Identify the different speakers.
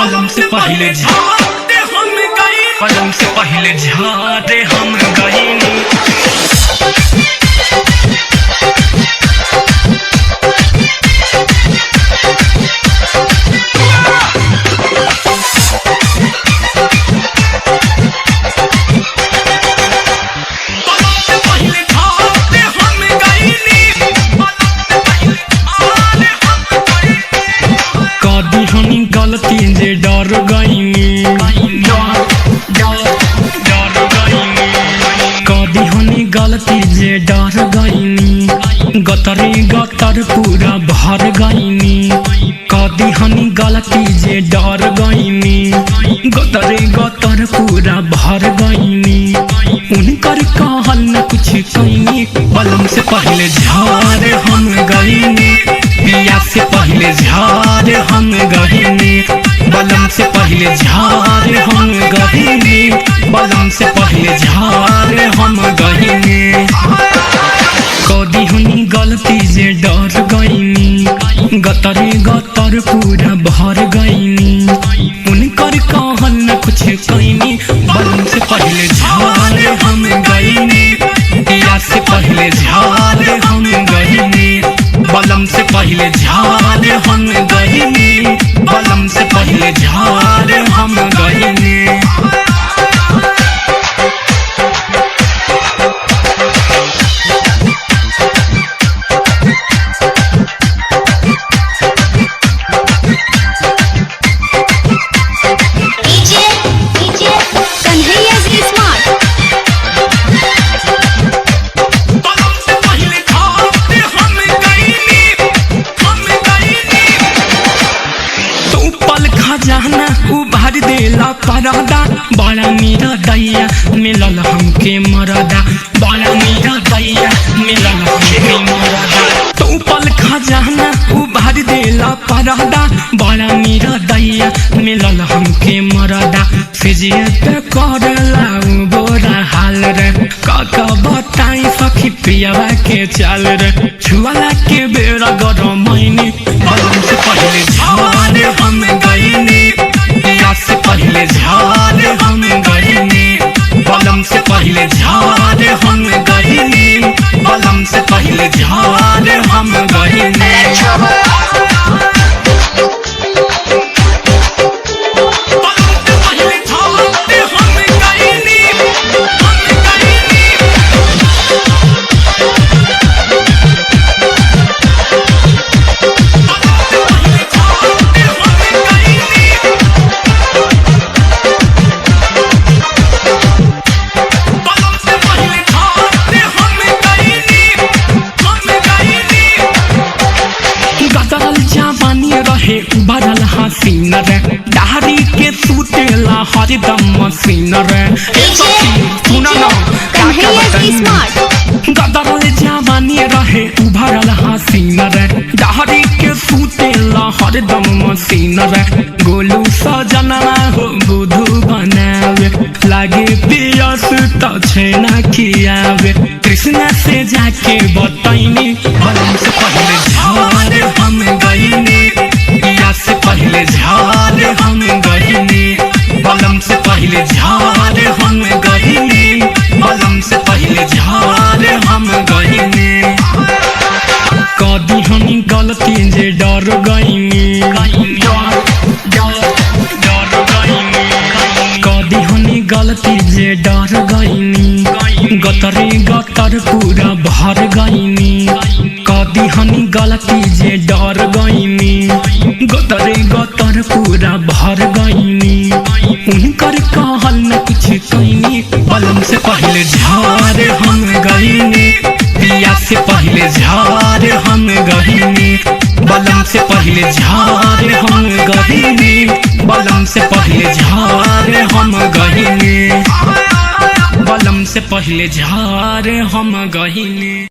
Speaker 1: पलम से पहले झाड़े हम गए, पलम से पहले झाड़े हम गए। गलती जे डर गईनी, कदी हनी गलती जे डर गईनी, गतरे गतर पूरा भर गईनी। कदी हनी गलती जे डर गईनी, गतरे गतर पूरा भर गईनी। उनकर कहल न कुछ कईनी, पलम से पहले झाड़ हम गईनी, पिया से पहले झाड़ हम गईनी, बलम से पहले झाड़ हम गईनी, बलम से पहले झाड़ हम गईनी। कदी हनी गलती जे डर गईनी, गतरे गतर पूरा भर गईनी। उनकर कहल न कुछ कईनी, बलम से पहले झाड़ हम गईनी, पिया से पहले झाड़ हम गईनी, बलम से पहले झाड़ हम गईनी, बलम से पहले झाड़ हम गईनी। खजाना उभार देला परदा, बड़ा मेरा दैया मिलल हमके मरदा, बड़ा मेरा दैया मिलल हमके मरदा। तो पल खजाना उभार देला परदा, बड़ा मेरा दैया मिलल हमके मरदा। फिजियत करला बोरा हाल रे, काका बताई सखी पियावा के चाल रे। छुआला के बेरा गरम मैनी, बलम से पहले झाड़ हम गईनी, पिया से पहले झाड़ हम गईनी, बलम से पहले झाड़ हम गईनी, बलम से पहले झाड़ हम गईनी। बदल हसीन रे, दाढ़ी के सूटेला हरदम मसीन रे। सुना ना गदरल जवानी रहे उभरल हसीन रे, दाढ़ी के सूटेला हरदम मसीन रे। गोलू सजनवा हो बुधू बनावे, लागे पियस त छेना खियावे। कृष्णा से जाके बताइनी, बलम से पहले झाड़ हम गईनी, पिया से पहले झाड़ हम गईनी, बलम से पहले झाड़ हम गईनी, बलम से पहले झाड़ हम गईनी। कदी हनी गलती जे डर गईनी, कदी हनी गलती जे डर गईनी, गतरे गतर पूरा भर गईनी। कदी हनी गलती जे डर गईनी, गतरे गतर पूरा भर गईनी। उनकर कहल न कुछ कईनी, बलम से पहले झाड़ हम गईनी, पिया से पहले झाड़ हम गईनी, बलम से पहले झाड़ हम गईनी, बलम से पहले झाड़ हम गईनी, बलम से पहले झाड़ हम गईनी।